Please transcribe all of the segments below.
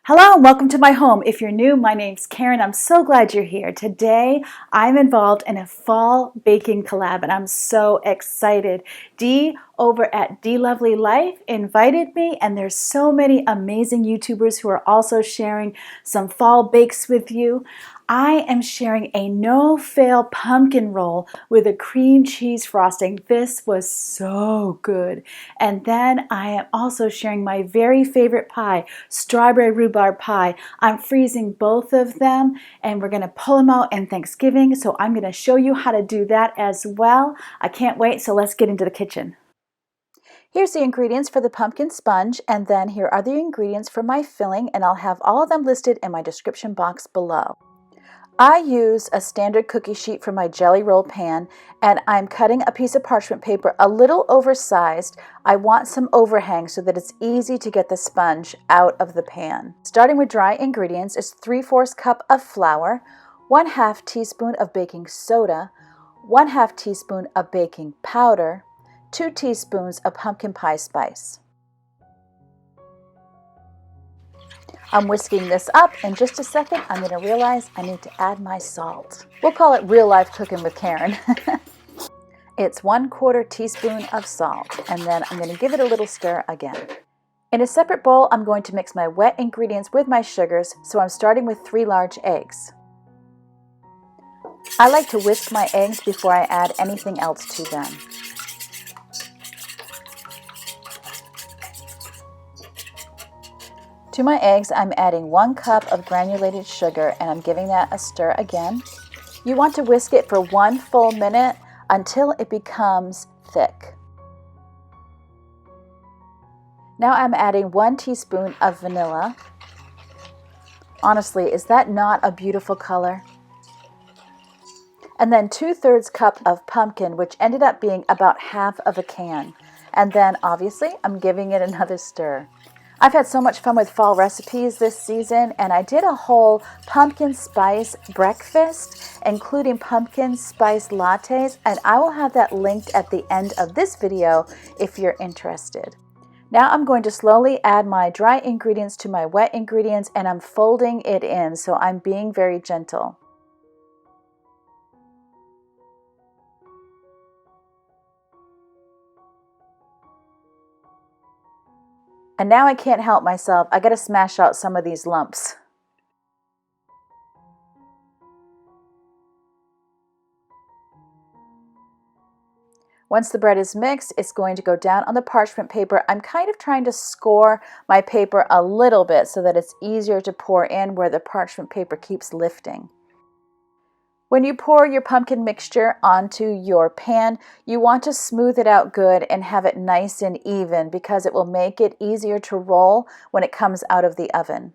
Hello and welcome to my home. If you're new, my name's Karen. I'm so glad you're here. Today, I'm involved in a fall baking collab and I'm so excited. Dee over at DeeLovelyLife invited me, and there's so many amazing YouTubers who are also sharing some fall bakes with you. I am sharing a no-fail pumpkin roll with a cream cheese frosting. This was so good. And then I am also sharing my very favorite pie, strawberry rhubarb pie. I'm freezing both of them and we're going to pull them out in Thanksgiving. So I'm going to show you how to do that as well. I can't wait. So let's get into the kitchen. Here's the ingredients for the pumpkin sponge, and then here are the ingredients for my filling, and I'll have all of them listed in my description box below. I use a standard cookie sheet for my jelly roll pan, and I'm cutting a piece of parchment paper a little oversized. I want some overhang so that it's easy to get the sponge out of the pan. Starting with dry ingredients is 3/4 cup of flour, 1/2 teaspoon of baking soda, 1/2 teaspoon of baking powder, 2 teaspoons of pumpkin pie spice. I'm whisking this up. In just a second, I'm going to realize I need to add my salt. We'll call it real life cooking with Karen. It's 1/4 teaspoon of salt, and then I'm going to give it a little stir again. In a separate bowl, I'm going to mix my wet ingredients with my sugars, so I'm starting with 3 large eggs. I like to whisk my eggs before I add anything else to them. To my eggs, I'm adding 1 cup of granulated sugar, and I'm giving that a stir again. You want to whisk it for 1 full minute until it becomes thick. Now I'm adding 1 teaspoon of vanilla. Honestly, is that not a beautiful color? And then 2/3 cup of pumpkin, which ended up being about half of a can. And then obviously I'm giving it another stir. I've had so much fun with fall recipes this season, and I did a whole pumpkin spice breakfast, including pumpkin spice lattes, and I will have that linked at the end of this video if you're interested. Now I'm going to slowly add my dry ingredients to my wet ingredients, and I'm folding it in, so I'm being very gentle. And now I can't help myself. I gotta smash out some of these lumps. Once the bread is mixed, it's going to go down on the parchment paper. I'm kind of trying to score my paper a little bit so that it's easier to pour in where the parchment paper keeps lifting. When you pour your pumpkin mixture onto your pan, you want to smooth it out good and have it nice and even because it will make it easier to roll when it comes out of the oven.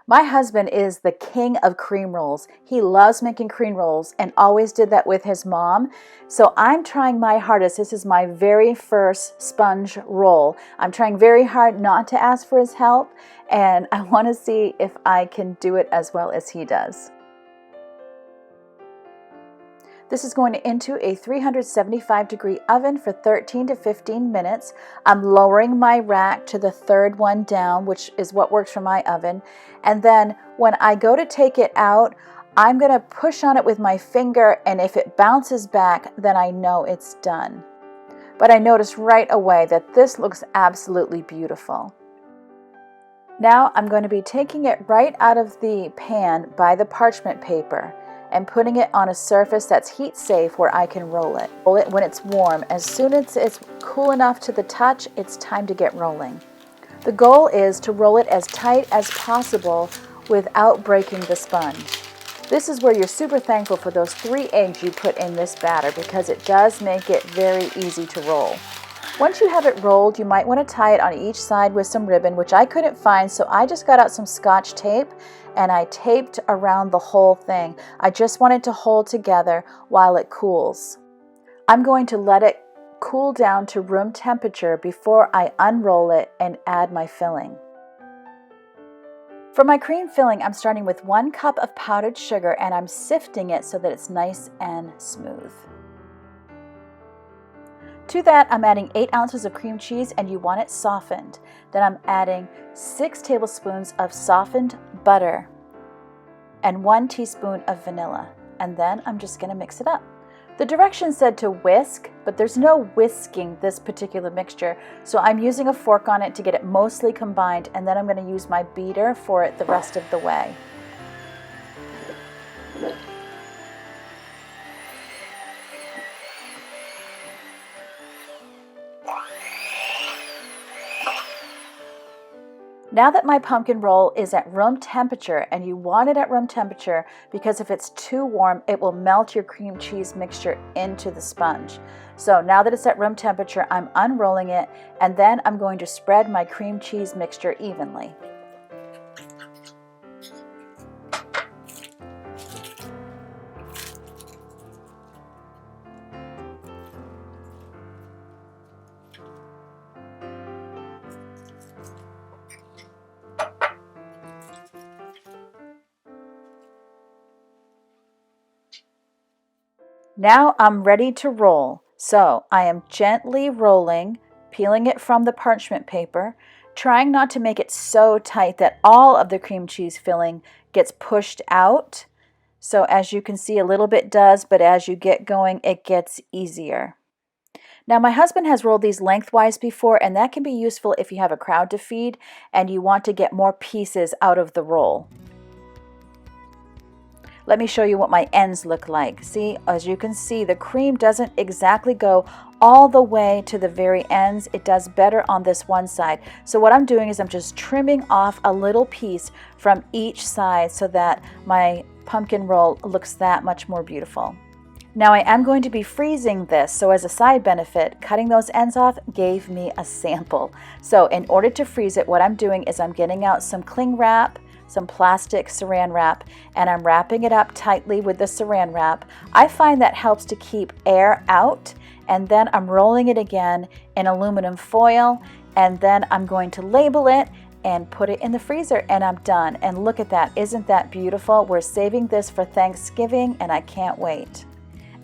My husband is the king of cream rolls. He loves making cream rolls and always did that with his mom. So I'm trying my hardest. This is my very first sponge roll. I'm trying very hard not to ask for his help, and I want to see if I can do it as well as he does. This is going into a 375-degree oven for 13 to 15 minutes. I'm lowering my rack to the 3rd one down, which is what works for my oven. And then when I go to take it out, I'm going to push on it with my finger, and if it bounces back, then I know it's done. But I noticed right away that this looks absolutely beautiful. Now I'm going to be taking it right out of the pan by the parchment paper and putting it on a surface that's heat safe where I can roll it. Roll it when it's warm. As soon as it's cool enough to the touch, it's time to get rolling. The goal is to roll it as tight as possible without breaking the sponge. This is where you're super thankful for those 3 eggs you put in this batter because it does make it very easy to roll. Once you have it rolled, you might want to tie it on each side with some ribbon, which I couldn't find, so I just got out some Scotch tape and I taped around the whole thing. I just want it to hold together while it cools. I'm going to let it cool down to room temperature before I unroll it and add my filling. For my cream filling, I'm starting with 1 cup of powdered sugar and I'm sifting it so that it's nice and smooth. To that, I'm adding 8 ounces of cream cheese, and you want it softened. Then I'm adding 6 tablespoons of softened butter and 1 teaspoon of vanilla. And then I'm just going to mix it up. The directions said to whisk, but there's no whisking this particular mixture, so I'm using a fork on it to get it mostly combined, and then I'm going to use my beater for it the rest of the way. Now that my pumpkin roll is at room temperature, and you want it at room temperature because if it's too warm, it will melt your cream cheese mixture into the sponge. So now that it's at room temperature, I'm unrolling it, and then I'm going to spread my cream cheese mixture evenly. Now I'm ready to roll. So I am gently rolling, peeling it from the parchment paper, trying not to make it so tight that all of the cream cheese filling gets pushed out. So as you can see, a little bit does, but as you get going, it gets easier. Now my husband has rolled these lengthwise before, and that can be useful if you have a crowd to feed and you want to get more pieces out of the roll. Let me show you what my ends look like. See, as you can see, the cream doesn't exactly go all the way to the very ends. It does better on this one side. So what I'm doing is I'm just trimming off a little piece from each side so that my pumpkin roll looks that much more beautiful. Now I am going to be freezing this, so as a side benefit, cutting those ends off gave me a sample. So in order to freeze it, what I'm doing is I'm getting out some cling wrap, some plastic saran wrap, and I'm wrapping it up tightly with the saran wrap. I find that helps to keep air out, and then I'm rolling it again in aluminum foil, and then I'm going to label it and put it in the freezer, and I'm done. And look at that, isn't that beautiful? We're saving this for Thanksgiving, and I can't wait.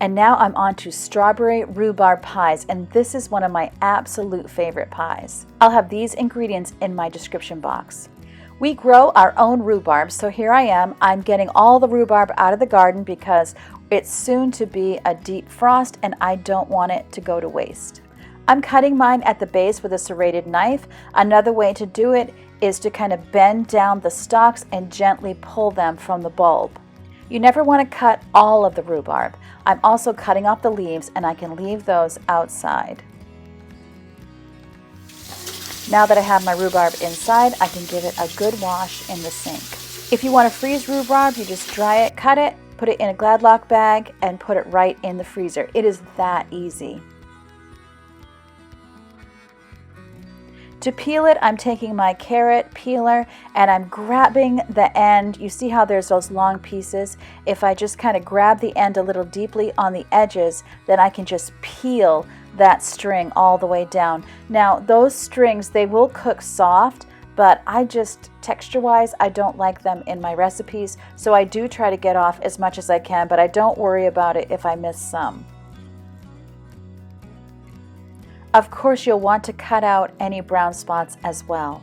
And now I'm on to strawberry rhubarb pies, and this is one of my absolute favorite pies. I'll have these ingredients in my description box. We grow our own rhubarb, so here I am. I'm getting all the rhubarb out of the garden because it's soon to be a deep frost and I don't want it to go to waste. I'm cutting mine at the base with a serrated knife. Another way to do it is to kind of bend down the stalks and gently pull them from the bulb. You never want to cut all of the rhubarb. I'm also cutting off the leaves, and I can leave those outside. Now that I have my rhubarb inside, I can give it a good wash in the sink. If you want to freeze rhubarb, you just dry it, cut it, put it in a Gladlock bag, and put it right in the freezer. It is that easy. To peel it, I'm taking my carrot peeler and I'm grabbing the end. You see how there's those long pieces? If I just kind of grab the end a little deeply on the edges, then I can just peel that string all the way down. Now those strings, they will cook soft, but I just, texture-wise, I don't like them in my recipes, so I do try to get off as much as I can, but I don't worry about it if I miss some. Of course, you'll want to cut out any brown spots as well.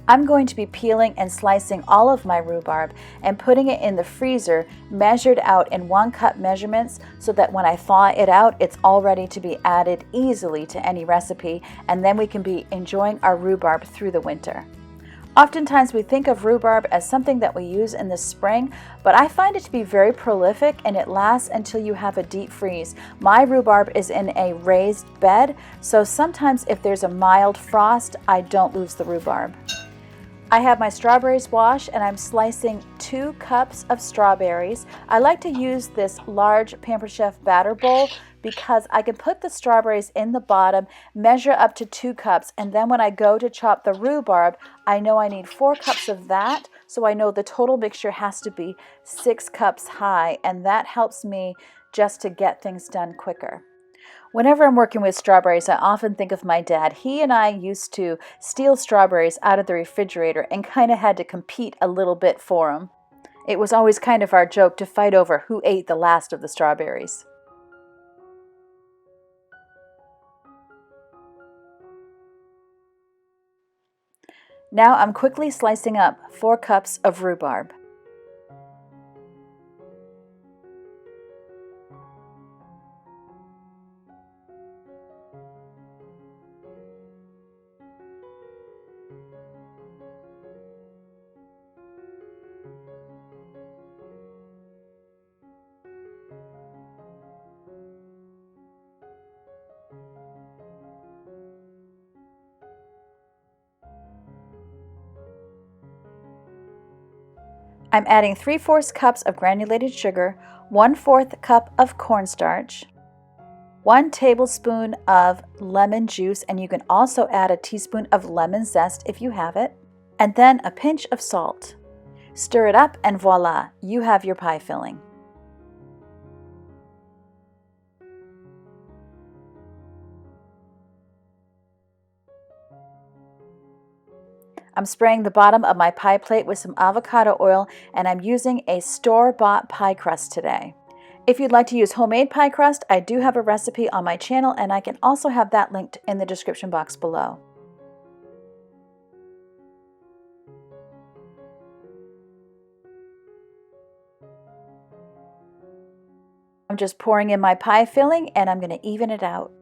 I'm going to be peeling and slicing all of my rhubarb and putting it in the freezer, measured out in 1 cup measurements, so that when I thaw it out, it's all ready to be added easily to any recipe, and then we can be enjoying our rhubarb through the winter. Oftentimes we think of rhubarb as something that we use in the spring, but I find it to be very prolific and it lasts until you have a deep freeze. My rhubarb is in a raised bed, so sometimes if there's a mild frost, I don't lose the rhubarb. I have my strawberries washed and I'm slicing 2 cups of strawberries. I like to use this large Pampered Chef batter bowl because I can put the strawberries in the bottom, measure up to 2 cups, and then when I go to chop the rhubarb, I know I need 4 cups of that, so I know the total mixture has to be 6 cups high, and that helps me just to get things done quicker. Whenever I'm working with strawberries, I often think of my dad. He and I used to steal strawberries out of the refrigerator and kind of had to compete a little bit for them. It was always kind of our joke to fight over who ate the last of the strawberries. Now I'm quickly slicing up 4 cups of rhubarb. I'm adding 3/4 cups of granulated sugar, 1/4 cup of cornstarch, 1 tablespoon of lemon juice, and you can also add a teaspoon of lemon zest if you have it, and then a pinch of salt. Stir it up and voila, you have your pie filling. I'm spraying the bottom of my pie plate with some avocado oil, and I'm using a store-bought pie crust today. If you'd like to use homemade pie crust, I do have a recipe on my channel, and I can also have that linked in the description box below. I'm just pouring in my pie filling, and I'm going to even it out.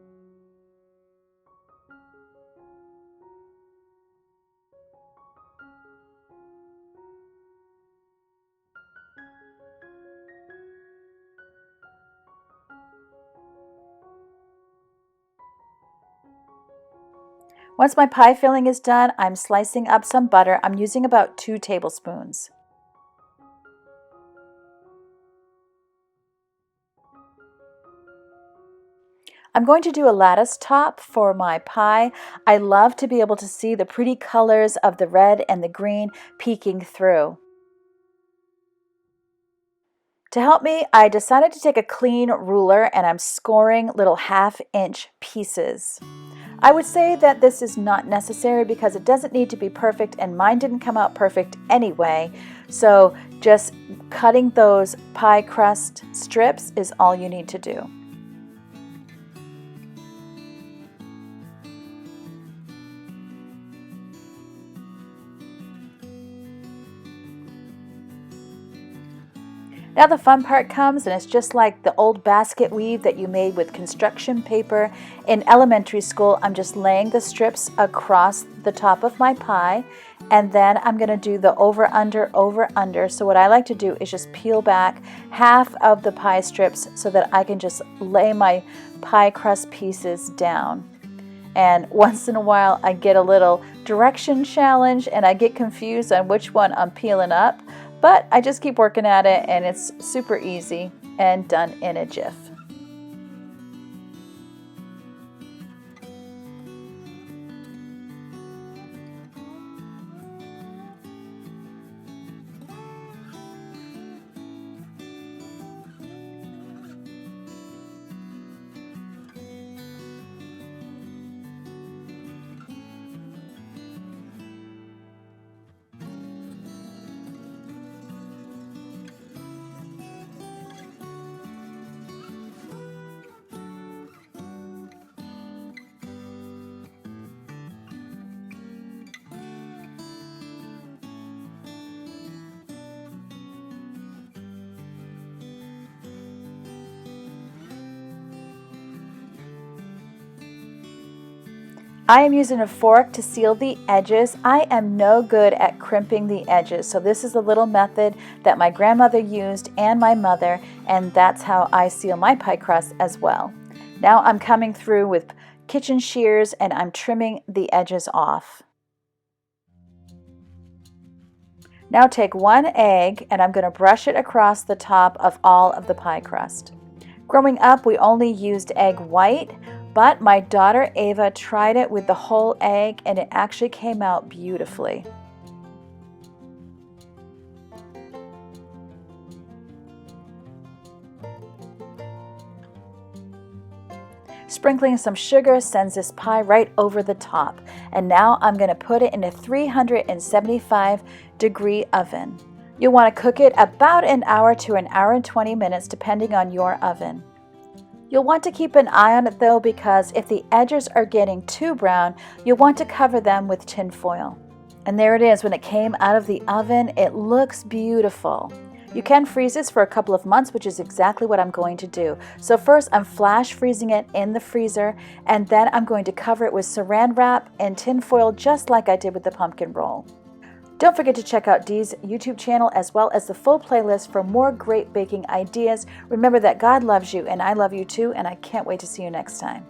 Once my pie filling is done, I'm slicing up some butter. I'm using about 2 tablespoons. I'm going to do a lattice top for my pie. I love to be able to see the pretty colors of the red and the green peeking through. To help me, I decided to take a clean ruler and I'm scoring little 1/2-inch pieces. I would say that this is not necessary because it doesn't need to be perfect, and mine didn't come out perfect anyway. So just cutting those pie crust strips is all you need to do. Now the fun part comes, and it's just like the old basket weave that you made with construction paper in elementary school. I'm just laying the strips across the top of my pie, and then I'm going to do the over under. So what I like to do is just peel back half of the pie strips so that I can just lay my pie crust pieces down. And once in a while I get a little direction challenge and I get confused on which one I'm peeling up. But I just keep working at it, and it's super easy and done in a jiff. I am using a fork to seal the edges. I am no good at crimping the edges, so this is a little method that my grandmother used and my mother, and that's how I seal my pie crust as well. Now I'm coming through with kitchen shears and I'm trimming the edges off. Now take 1 egg and I'm going to brush it across the top of all of the pie crust. Growing up, we only used egg white, but my daughter Ava tried it with the whole egg and it actually came out beautifully. Sprinkling some sugar sends this pie right over the top. And now I'm going to put it in a 375-degree oven. You'll want to cook it about 1 hour to 1 hour and 20 minutes depending on your oven. You'll want to keep an eye on it though, because if the edges are getting too brown, you'll want to cover them with tin foil. And there it is. When it came out of the oven, it looks beautiful. You can freeze this for a couple of months, which is exactly what I'm going to do. So first, I'm flash freezing it in the freezer, and then I'm going to cover it with saran wrap and tin foil, just like I did with the pumpkin roll. Don't forget to check out Dee's YouTube channel as well as the full playlist for more great baking ideas. Remember that God loves you and I love you too, and I can't wait to see you next time.